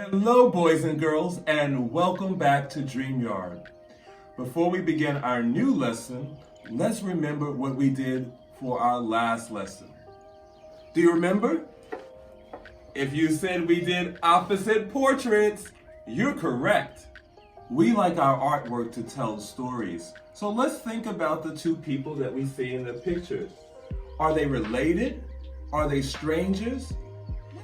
Hello boys and girls, and welcome back to DreamYard. Before we begin our new lesson, let's remember what we did for our last lesson. Do you remember? If you said we did opposite portraits, you're correct. We like our artwork to tell stories. So let's think about the two people that we see in the pictures. Are they related? Are they strangers?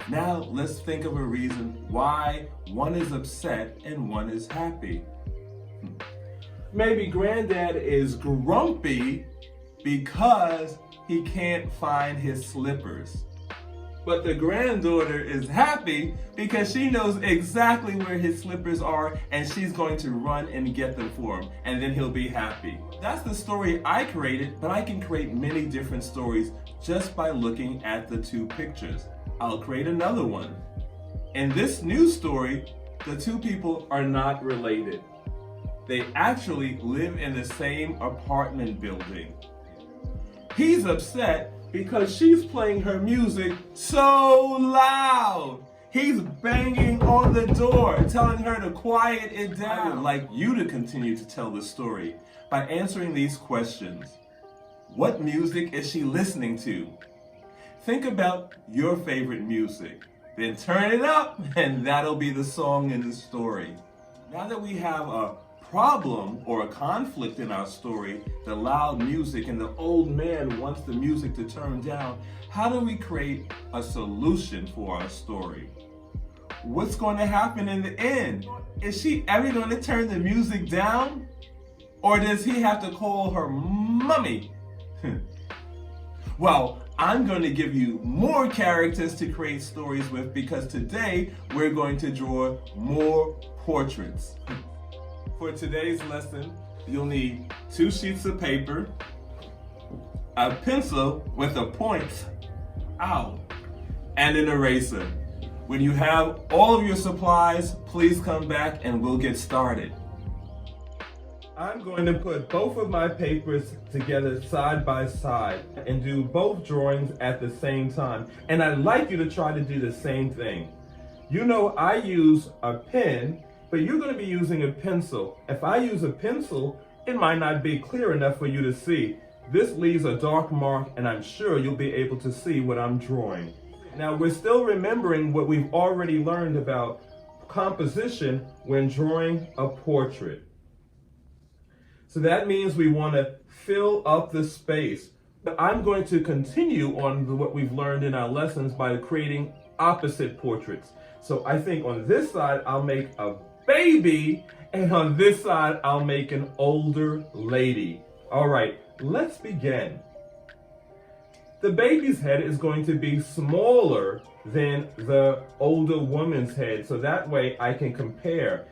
Now let's think of a reason why one is upset and one is happy. Maybe Granddad is grumpy because he can't find his slippers. But the granddaughter is happy because she knows exactly where his slippers are and she's going to run and get them for him, and then he'll be happy. That's the story I created, but I can create many different stories just by looking at the two pictures. I'll create another one. In this new story, the two people are not related. They actually live in the same apartment building. He's upset because she's playing her music so loud. He's banging on the door, telling her to quiet it down. I would like you to continue to tell the story by answering these questions. What music is she listening to? Think about your favorite music, then turn it up, and that'll be the song in the story. Now that we have a problem or a conflict in our story, the loud music and the old man wants the music to turn down, how do we create a solution for our story? What's going to happen in the end? Is she ever going to turn the music down? Or does he have to call her mommy? Well, I'm going to give you more characters to create stories with because today we're going to draw more portraits. For today's lesson, you'll need 2 sheets of paper, a pencil with a point, and an eraser. When you have all of your supplies, please come back and we'll get started. I'm going to put both of my papers together side by side and do both drawings at the same time. And I'd like you to try to do the same thing. You know I use a pen, but you're going to be using a pencil. If I use a pencil, it might not be clear enough for you to see. This leaves a dark mark, and I'm sure you'll be able to see what I'm drawing. Now, we're still remembering what we've already learned about composition when drawing a portrait. So that means we want to fill up the space. But I'm going to continue on what we've learned in our lessons by creating opposite portraits. So I think on this side, I'll make a baby, and on this side, I'll make an older lady. All right, let's begin. The baby's head is going to be smaller than the older woman's head, so that way I can compare.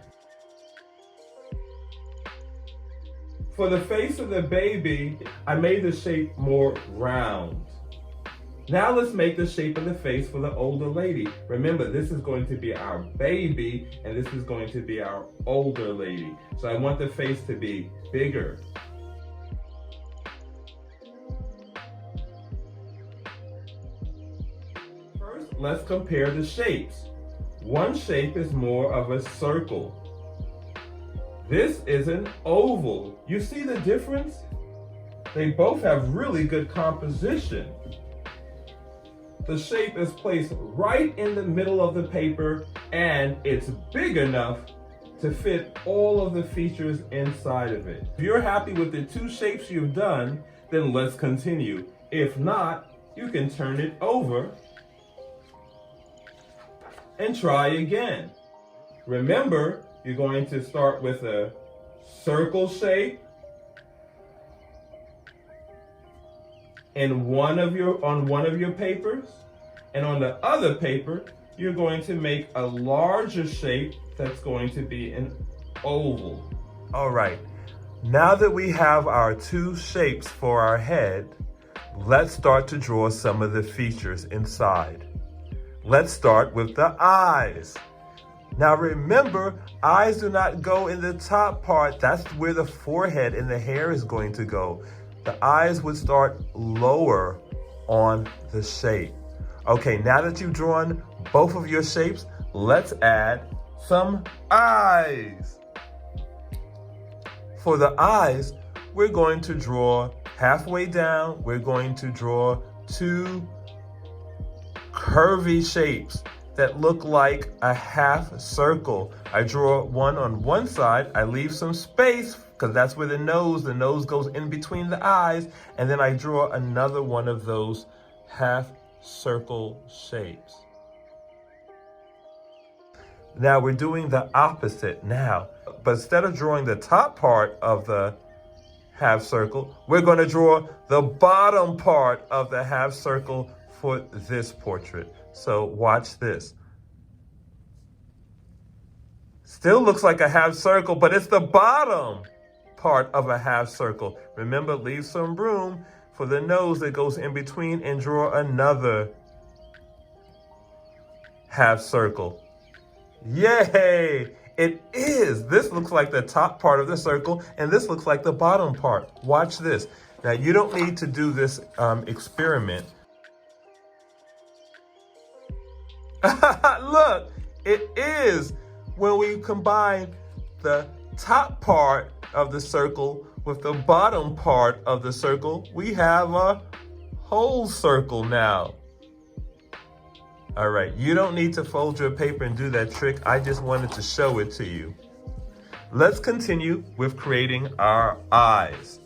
For the face of the baby, I made the shape more round. Now let's make the shape of the face for the older lady. Remember, this is going to be our baby, and this is going to be our older lady. So I want the face to be bigger. First, let's compare the shapes. One shape is more of a circle. This is an oval. You see the difference? They both have really good composition. The shape is placed right in the middle of the paper, and it's big enough to fit all of the features inside of it. If you're happy with the 2 shapes you've done, then let's continue. If not, you can turn it over and try again. Remember, you're going to start with a circle shape on one of your papers, and on the other paper, you're going to make a larger shape that's going to be an oval. All right, now that we have our 2 shapes for our head, let's start to draw some of the features inside. Let's start with the eyes. Now remember, eyes do not go in the top part. That's where the forehead and the hair is going to go. The eyes would start lower on the shape. Okay, now that you've drawn both of your shapes, let's add some eyes. For the eyes, we're going to draw halfway down, we're going to draw two curvy shapes that look like a half circle. I draw one on one side, I leave some space because that's where the nose goes in between the eyes, and then I draw another one of those half circle shapes. Now we're doing the opposite now, but instead of drawing the top part of the half circle, we're going to draw the bottom part of the half circle for this portrait. So watch this. Still looks like a half circle, but it's the bottom part of a half circle. Remember, leave some room for the nose that goes in between and draw another half circle. Yay! It is. This looks like the top part of the circle, and this looks like the bottom part. Watch this. Now, you don't need to do this experiment. Look, it is. When we combine the top part of the circle with the bottom part of the circle, we have a whole circle now. All right, you don't need to fold your paper and do that trick. I just wanted to show it to you. Let's continue with creating our eyes.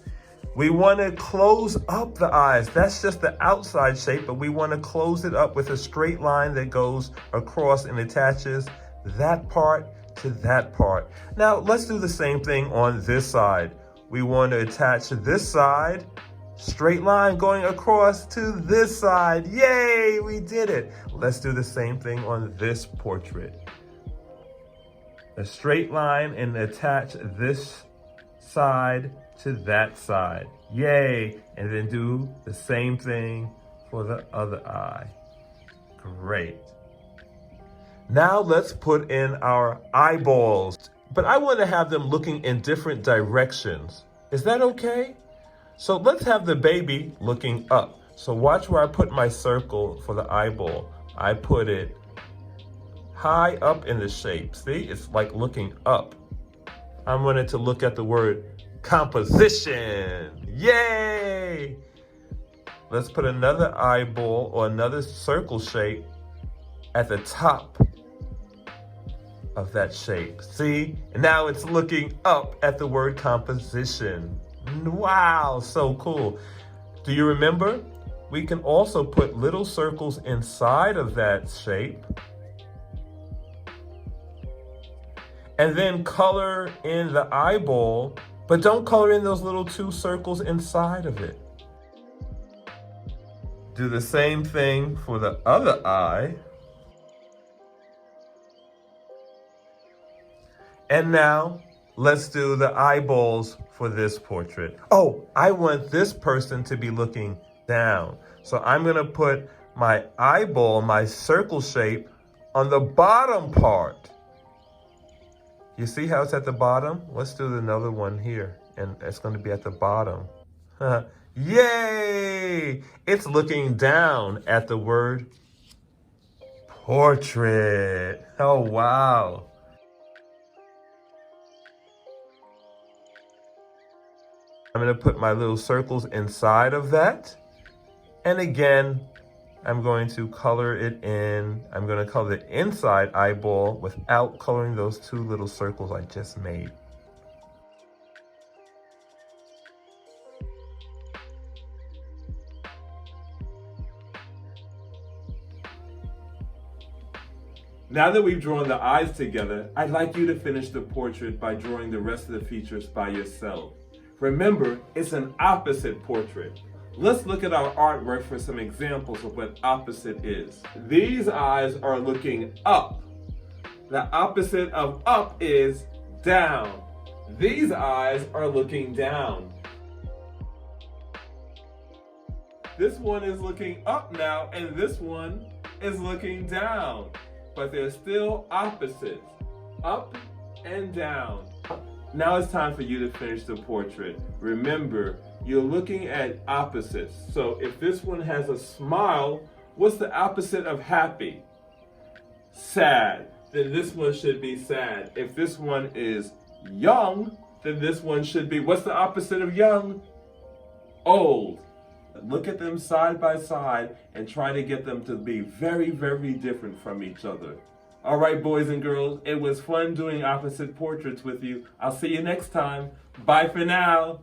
We want to close up the eyes. That's just the outside shape, but we want to close it up with a straight line that goes across and attaches that part to that part. Now, let's do the same thing on this side. We want to attach this side, straight line going across to this side. Yay, we did it. Let's do the same thing on this portrait. A straight line and attach this side to that side. Yay, and then do the same thing for the other eye. Great. Now let's put in our eyeballs, but I want to have them looking in different directions. Is that okay? So let's have the baby looking up. So watch where I put my circle for the eyeball. I put it high up in the shape. See, it's like looking up. I wanted to look at the word composition. Yay! Let's put another eyeball or another circle shape at the top of that shape. See? And now it's looking up at the word composition. Wow, so cool. Do you remember? We can also put little circles inside of that shape and then color in the eyeball, but don't color in those little two circles inside of it. Do the same thing for the other eye. And now let's do the eyeballs for this portrait. Oh, I want this person to be looking down. So I'm gonna put my eyeball, my circle shape, on the bottom part. You see how it's at the bottom? Let's do another one here, and it's gonna be at the bottom. Yay! It's looking down at the word portrait. Oh, wow. I'm gonna put my little circles inside of that. And again, I'm going to color it in. I'm gonna color the inside eyeball without coloring those two little circles I just made. Now that we've drawn the eyes together, I'd like you to finish the portrait by drawing the rest of the features by yourself. Remember, it's an opposite portrait. Let's look at our artwork for some examples of what opposite is. These eyes are looking up. The opposite of up is down. These eyes are looking down. This one is looking up now, and this one is looking down. But they're still opposites, up and down. Now it's time for you to finish the portrait. Remember, you're looking at opposites. So if this one has a smile, what's the opposite of happy? Sad. then this one should be sad. If this one is young, then this one should be, what's the opposite of young? Old. Look at them side by side and try to get them to be very, very different from each other. All right, boys and girls, it was fun doing opposite portraits with you. I'll see you next time. Bye for now.